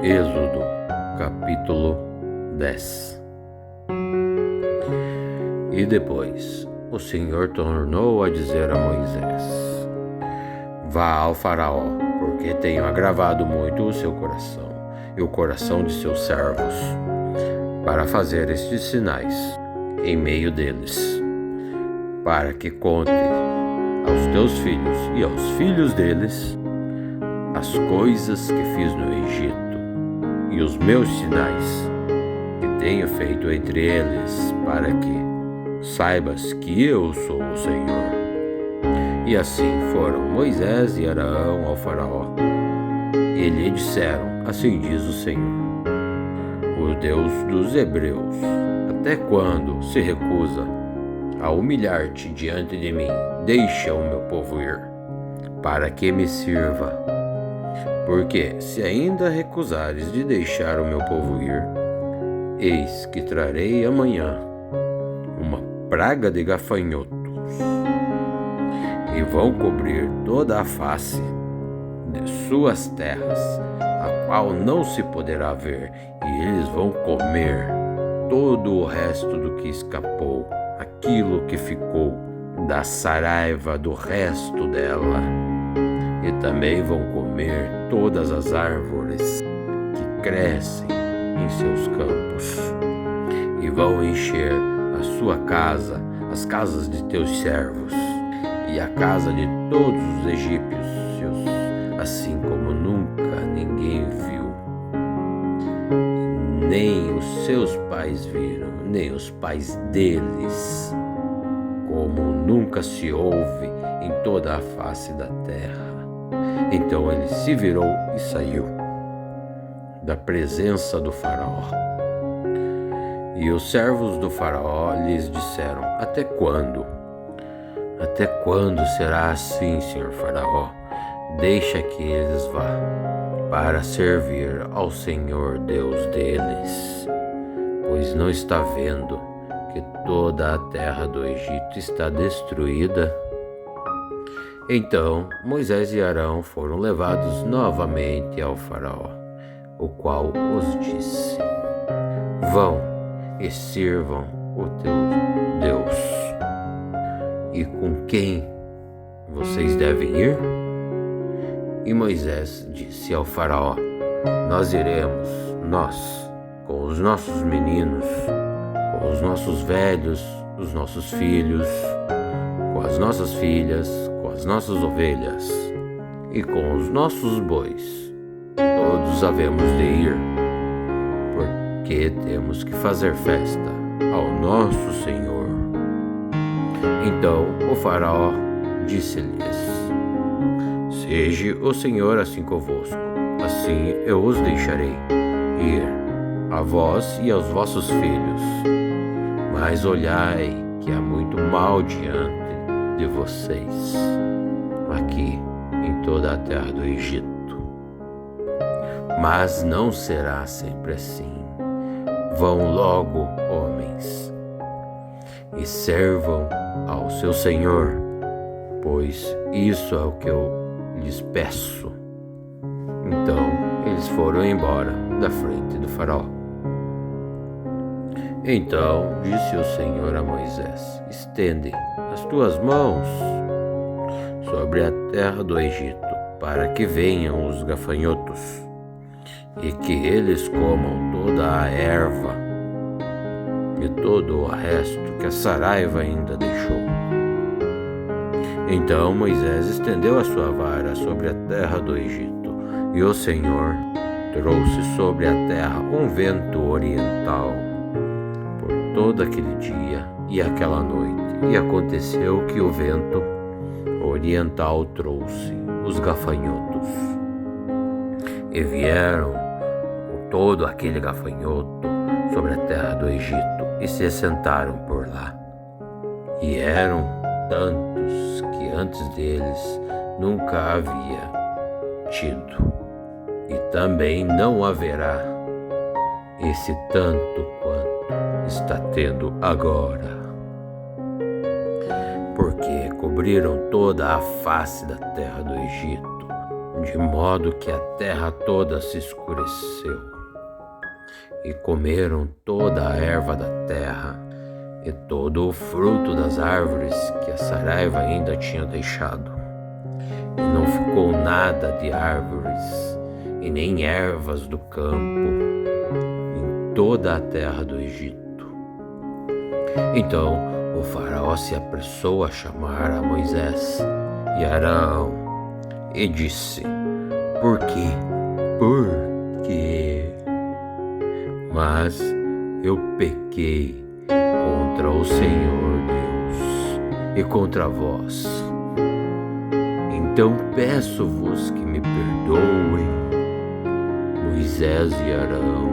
Êxodo, capítulo 10. E depois o Senhor tornou a dizer a Moisés: Vá ao Faraó, porque tenho agravado muito o seu coração e o coração de seus servos, para fazer estes sinais em meio deles, para que conte aos teus filhos e aos filhos deles as coisas que fiz no Egito e os meus sinais que tenho feito entre eles, para que saibas que eu sou o Senhor. E assim foram Moisés e Arão ao Faraó, e lhe disseram: Assim diz o Senhor, o Deus dos Hebreus: Até quando se recusa a humilhar-te diante de mim? Deixa o meu povo ir, para que me sirva. Porque se ainda recusares de deixar o meu povo ir, eis que trarei amanhã uma praga de gafanhotos, e vão cobrir toda a face de suas terras, a qual não se poderá ver, e eles vão comer todo o resto do que escapou, aquilo que ficou da saraiva do resto dela. E também vão comer todas as árvores que crescem em seus campos, e vão encher a sua casa, as casas de teus servos, e a casa de todos os egípcios, assim como nunca ninguém viu, nem os seus pais viram, nem os pais deles, como nunca se ouve em toda a face da terra. Então ele se virou e saiu da presença do Faraó. E os servos do Faraó lhes disseram: Até quando? Até quando será assim, senhor Faraó? Deixa que eles vá, para servir ao Senhor Deus deles, pois não está vendo que toda a terra do Egito está destruída? Então Moisés e Arão foram levados novamente ao Faraó, o qual os disse: Vão e sirvam o teu Deus. E com quem vocês devem ir? E Moisés disse ao Faraó: Nós iremos, nós, com os nossos meninos, com os nossos velhos, os nossos filhos, com as nossas filhas, com as nossas ovelhas e com os nossos bois. Todos havemos de ir, porque temos que fazer festa ao nosso Senhor. Então o Faraó disse-lhes: Seja o Senhor assim convosco, assim eu os deixarei ir, a vós e aos vossos filhos. Mas olhai que há muito mal diante de vocês, aqui em toda a terra do Egito. Mas não será sempre assim. Vão logo, homens, e servam ao seu Senhor, pois isso é o que eu lhes peço. Então eles foram embora da frente do Faraó. Então disse o Senhor a Moisés: Estende as tuas mãos sobre a terra do Egito, para que venham os gafanhotos, e que eles comam toda a erva e todo o resto que a saraiva ainda deixou. Então Moisés estendeu a sua vara sobre a terra do Egito, e o Senhor trouxe sobre a terra um vento oriental por todo aquele dia e aquela noite. E aconteceu que o vento oriental trouxe os gafanhotos, e vieram todo aquele gafanhoto sobre a terra do Egito, e se assentaram por lá. E eram tantos que antes deles nunca havia tido, e também não haverá esse tanto quanto está tendo agora, porque cobriram toda a face da terra do Egito, de modo que a terra toda se escureceu. E comeram toda a erva da terra e todo o fruto das árvores que a saraiva ainda tinha deixado. E não ficou nada de árvores e nem ervas do campo em toda a terra do Egito. Então o faraó se apressou a chamar a Moisés e Arão e disse: Por quê? Por quê? Mas eu pequei contra o Senhor Deus e contra vós. Então peço-vos que me perdoem, Moisés e Arão,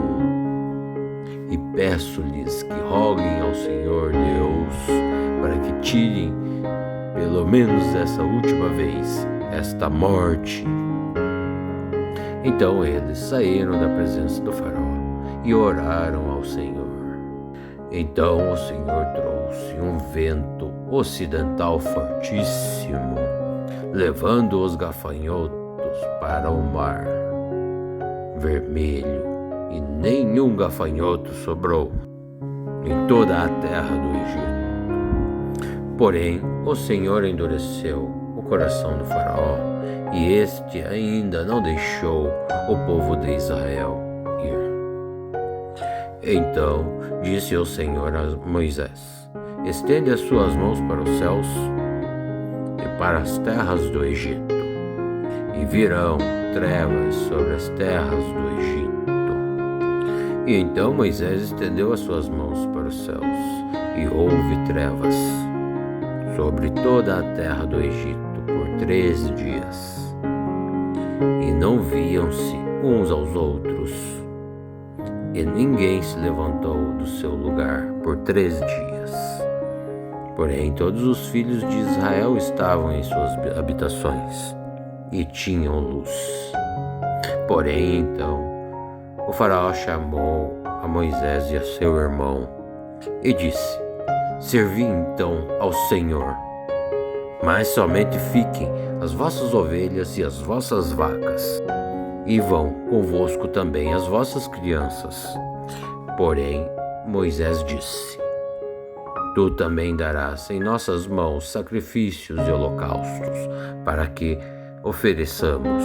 e peço-lhes que roguem ao Senhor Deus para que tirem, pelo menos essa última vez, esta morte. Então eles saíram da presença do faraó e oraram ao Senhor. Então o Senhor trouxe um vento ocidental fortíssimo, levando os gafanhotos para o mar vermelho, e nenhum gafanhoto sobrou em toda a terra do Egito. Porém, o Senhor endureceu o coração do faraó, e este ainda não deixou o povo de Israel ir. Então disse o Senhor a Moisés: Estende as suas mãos para os céus e para as terras do Egito, e virão trevas sobre as terras do Egito. E então Moisés estendeu as suas mãos para os céus, e houve trevas sobre toda a terra do Egito por 13 dias. E não viam-se uns aos outros, e ninguém se levantou do seu lugar por 13 dias. Porém, todos os filhos de Israel estavam em suas habitações e tinham luz. Porém, então, o faraó chamou a Moisés e a seu irmão e disse: Servi então ao Senhor, mas somente fiquem as vossas ovelhas e as vossas vacas, e vão convosco também as vossas crianças. Porém, Moisés disse: Tu também darás em nossas mãos sacrifícios e holocaustos, para que ofereçamos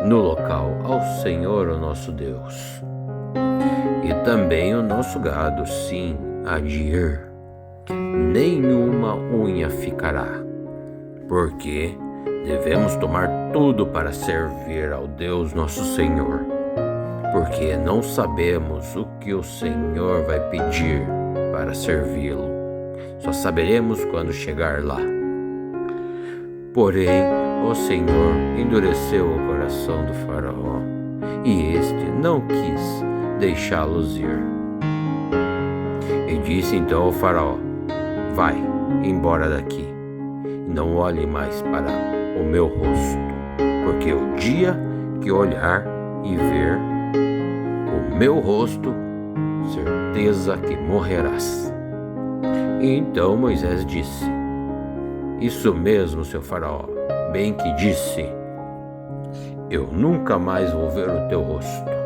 no local ao Senhor o nosso Deus. E também o nosso gado, sim, há de ir, nenhuma unha ficará, porque devemos tomar tudo para servir ao Deus nosso Senhor, porque não sabemos o que o Senhor vai pedir para servi-lo. Só saberemos quando chegar lá. Porém, o Senhor endureceu o coração do faraó, e este não quis deixá-los ir. E disse então ao faraó: Vai embora daqui, e não olhe mais para o meu rosto, porque o dia que olhar e ver o meu rosto, certeza que morrerás. E então Moisés disse: Isso mesmo, seu faraó, bem que disse, eu nunca mais vou ver o teu rosto.